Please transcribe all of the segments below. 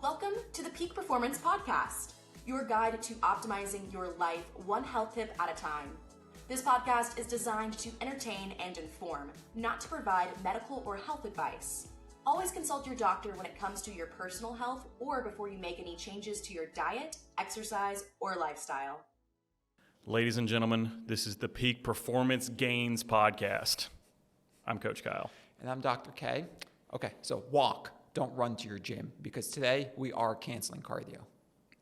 Welcome to the Peak Performance Podcast, your guide to optimizing your life one health tip at a time. This podcast is designed to entertain and inform, not to provide medical or health advice. Always consult your doctor when it comes to your personal health or before you make any changes to your diet, exercise, or lifestyle. Ladies and gentlemen, this is the Peak Performance Gains Podcast. I'm Coach Kyle. And I'm Dr. K. Okay, so walk. Don't run to your gym, because today we are canceling cardio.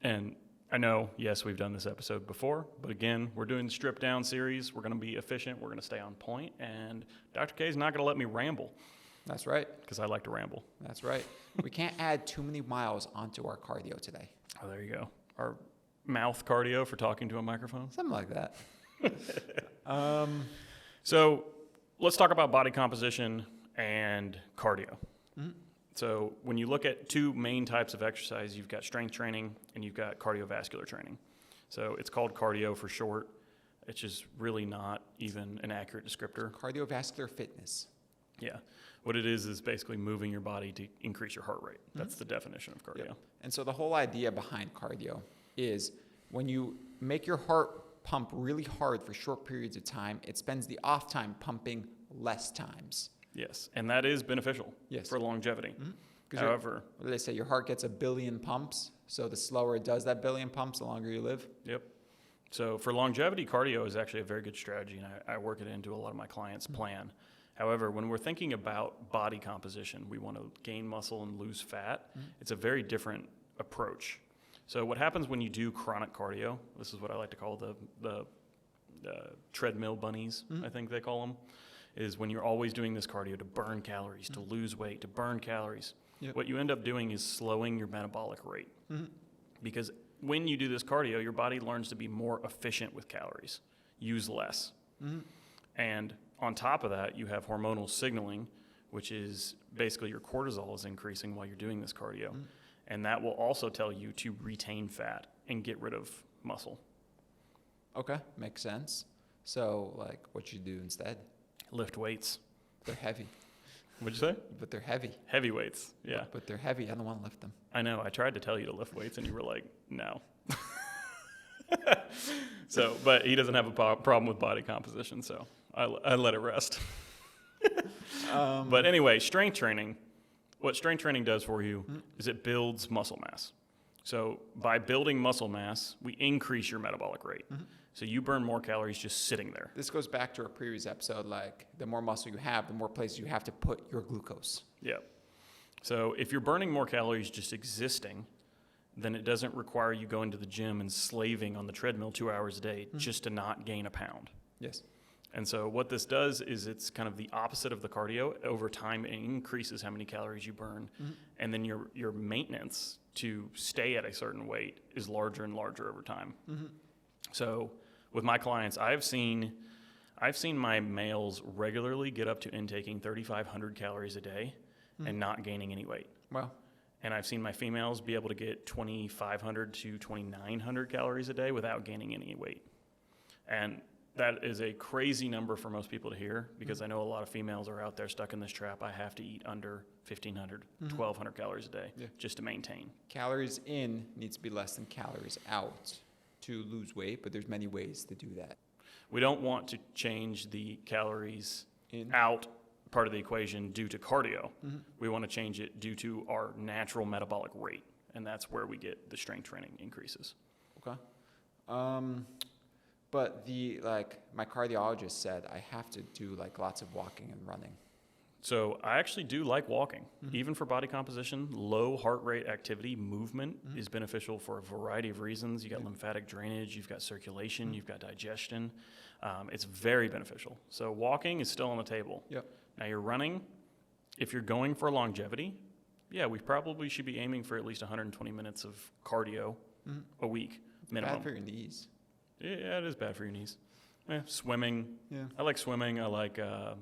And I know, yes, we've done this episode before, but again, we're doing the strip down series. We're going to be efficient. We're going to stay on point, and Dr. K is not going to let me ramble. That's right. Because I like to ramble. That's right. We can't add too many miles onto our cardio today. Oh, there you go. Our mouth cardio for talking to a microphone. Something like that. So let's talk about body composition and cardio. Mm-hmm. So when you look at two main types of exercise, you've got strength training and you've got cardiovascular training. So it's called cardio for short. It's just really not even an accurate descriptor. Cardiovascular fitness. Yeah. What it is basically moving your body to increase your heart rate. That's the definition of cardio. Yep. And so the whole idea behind cardio is when you make your heart pump really hard for short periods of time, it spends the off time pumping less times. Yes, and that is beneficial for longevity. Mm-hmm. However, what do they say? Your heart gets 1 billion pumps, so the slower it does that billion pumps, the longer you live. Yep. So for longevity, cardio is actually a very good strategy, and I work it into a lot of my clients' plan. However, when we're thinking about body composition, we want to gain muscle and lose fat. It's a very different approach. So what happens when you do chronic cardio, this is what I like to call the treadmill bunnies, I think they call them, is when you're always doing this cardio to burn calories, to lose weight, to burn calories. Yep. What you end up doing is slowing your metabolic rate. Because when you do this cardio, your body learns to be more efficient with calories, use less. And on top of that, you have hormonal signaling, which is basically your cortisol is increasing while you're doing this cardio. And that will also tell you to retain fat and get rid of muscle. Okay, makes sense. So, like, what you do instead? Lift weights. They're heavy. What'd you say? But they're heavy. Heavy weights, yeah. But they're heavy. I don't want to lift them. I know. I tried to tell you to lift weights, and you were like, no. So, but he doesn't have a problem with body composition, so I let it rest. But anyway, strength training, what strength training does for you is it builds muscle mass. So by building muscle mass, we increase your metabolic rate. So you burn more calories just sitting there. This goes back to our previous episode, like the more muscle you have, the more places you have to put your glucose. Yeah. So if you're burning more calories just existing, then it doesn't require you going to the gym and slaving on the treadmill 2 hours a day just to not gain a pound. Yes. And so what this does is it's kind of the opposite of the cardio. Over time, it increases how many calories you burn. And then your maintenance to stay at a certain weight is larger and larger over time. So with my clients, I've seen my males regularly get up to intaking 3,500 calories a day and not gaining any weight. Wow. And I've seen my females be able to get 2,500 to 2,900 calories a day without gaining any weight. And that is a crazy number for most people to hear, because I know a lot of females are out there stuck in this trap. I have to eat under 1,500, 1,200 calories a day just to maintain. Calories in needs to be less than calories out to lose weight, but there's many ways to do that. We don't want to change the calories out part of the equation due to cardio. We want to change it due to our natural metabolic rate, and that's where we get the strength training increases. Okay. But my cardiologist said I have to do lots of walking and running. So I actually do like walking. Even for body composition, low heart rate activity, movement is beneficial for a variety of reasons. You got lymphatic drainage, you've got circulation, you've got digestion. It's very beneficial. So walking is still on the table. Yep. Now you're running. If you're going for longevity, we probably should be aiming for at least 120 minutes of cardio a week minimum. Bad for your knees. Yeah, it is bad for your knees. Swimming. Yeah. I like swimming. I like a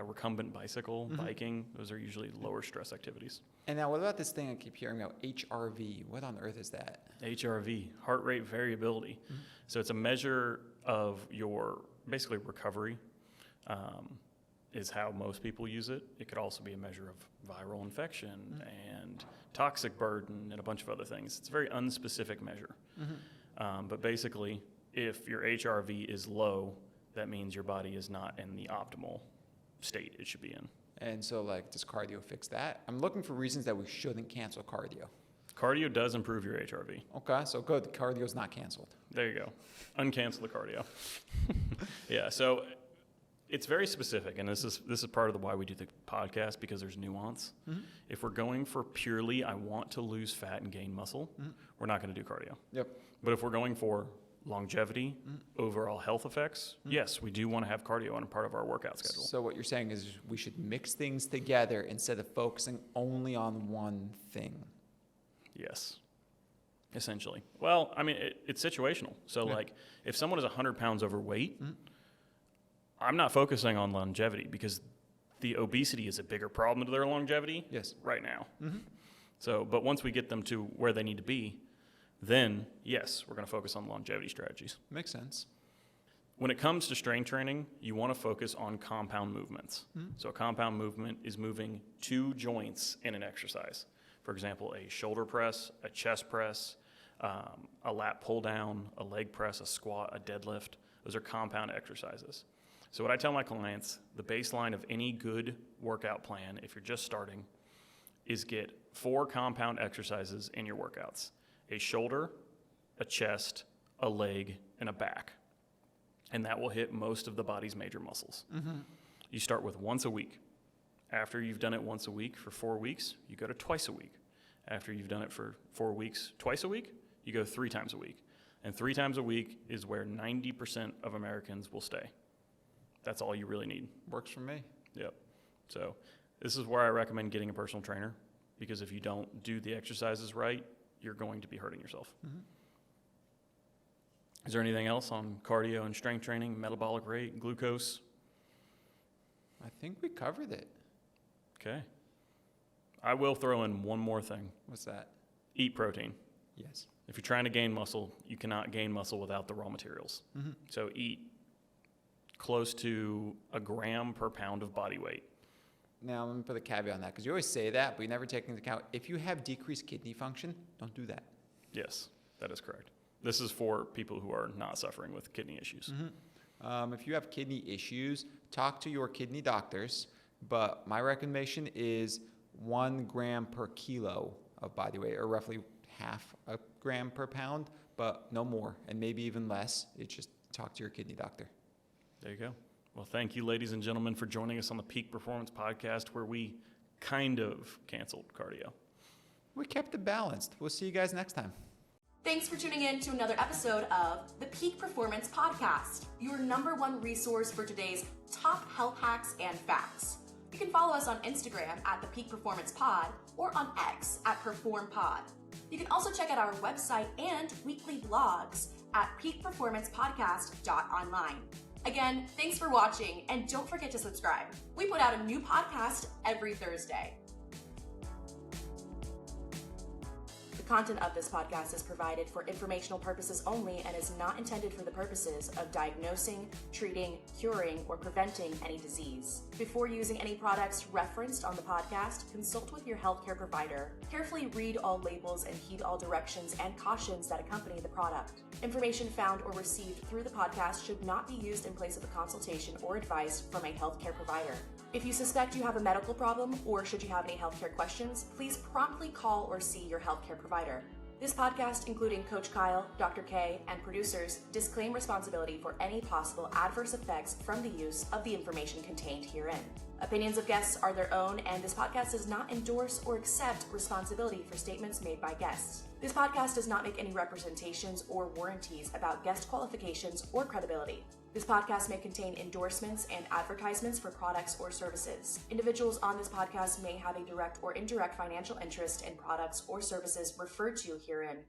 recumbent bicycle, biking. Those are usually lower stress activities. And now what about this thing I keep hearing about, HRV? What on earth is that? HRV, heart rate variability. So it's a measure of your basically recovery. is how most people use it. It could also be a measure of viral infection and toxic burden and a bunch of other things. It's a very unspecific measure. But basically, if your HRV is low, that means your body is not in the optimal state it should be in. And so, like, does cardio fix that? I'm looking for reasons that we shouldn't cancel cardio. Cardio does improve your HRV. Okay, so good. Cardio's not canceled. There you go. Uncancel the cardio. Yeah, so it's very specific, and this is part of why we do the podcast, because there's nuance. If we're going for purely, I want to lose fat and gain muscle, we're not going to do cardio. Yep. But if we're going for longevity, overall health effects, yes, we do want to have cardio on a part of our workout schedule. So what you're saying is we should mix things together instead of focusing only on one thing. Yes, essentially. Well, I mean, it's situational. So, like, if someone is 100 pounds overweight, I'm not focusing on longevity because the obesity is a bigger problem to their longevity right now. So, but once we get them to where they need to be, then, yes, we're going to focus on longevity strategies. Makes sense. When it comes to strength training, you want to focus on compound movements. So a compound movement is moving two joints in an exercise. For example, a shoulder press, a chest press, a lat pull down, a leg press, a squat, a deadlift. Those are compound exercises. So what I tell my clients, the baseline of any good workout plan, if you're just starting, is get 4 compound exercises in your workouts. A shoulder, a chest, a leg, and a back. And that will hit most of the body's major muscles. You start with once a week. After you've done it once a week for 4 weeks, you go to twice a week. After you've done it for 4 weeks, twice a week, you go 3 times a week. And 3 times a week is where 90% of Americans will stay. That's all you really need. Works for me. Yep. So this is where I recommend getting a personal trainer, because if you don't do the exercises right, you're going to be hurting yourself. Is there anything else on cardio and strength training, metabolic rate, glucose? I think we covered it. Okay. I will throw in one more thing. What's that? Eat protein. Yes. If you're trying to gain muscle, you cannot gain muscle without the raw materials. So eat close to a gram per pound of body weight. Now, let me put a caveat on that, because you always say that, but you never take into account, if you have decreased kidney function, don't do that. Yes, that is correct. This is for people who are not suffering with kidney issues. If you have kidney issues, talk to your kidney doctors, but my recommendation is 1 gram per kilo of body weight, or roughly half a gram per pound, but no more, and maybe even less. It's just talk to your kidney doctor. There you go. Well, thank you, ladies and gentlemen, for joining us on the Peak Performance Podcast, where we kind of canceled cardio. We kept it balanced. We'll see you guys next time. Thanks for tuning in to another episode of the Peak Performance Podcast, your #1 resource for today's top health hacks and facts. You can follow us on Instagram at the Peak Performance Pod or on X at PerformPod. You can also check out our website and weekly blogs at peakperformancepodcast.online. Again, thanks for watching, and don't forget to subscribe. We put out a new podcast every Thursday. The content of this podcast is provided for informational purposes only and is not intended for the purposes of diagnosing, treating, curing, or preventing any disease. Before using any products referenced on the podcast, consult with your healthcare provider. Carefully read all labels and heed all directions and cautions that accompany the product. Information found or received through the podcast should not be used in place of a consultation or advice from a healthcare provider. If you suspect you have a medical problem or should you have any healthcare questions, please promptly call or see your healthcare provider. This podcast, including Coach Kyle, Dr. K, and producers, disclaim responsibility for any possible adverse effects from the use of the information contained herein. Opinions of guests are their own, and this podcast does not endorse or accept responsibility for statements made by guests. This podcast does not make any representations or warranties about guest qualifications or credibility. This podcast may contain endorsements and advertisements for products or services. Individuals on this podcast may have a direct or indirect financial interest in products or services referred to herein.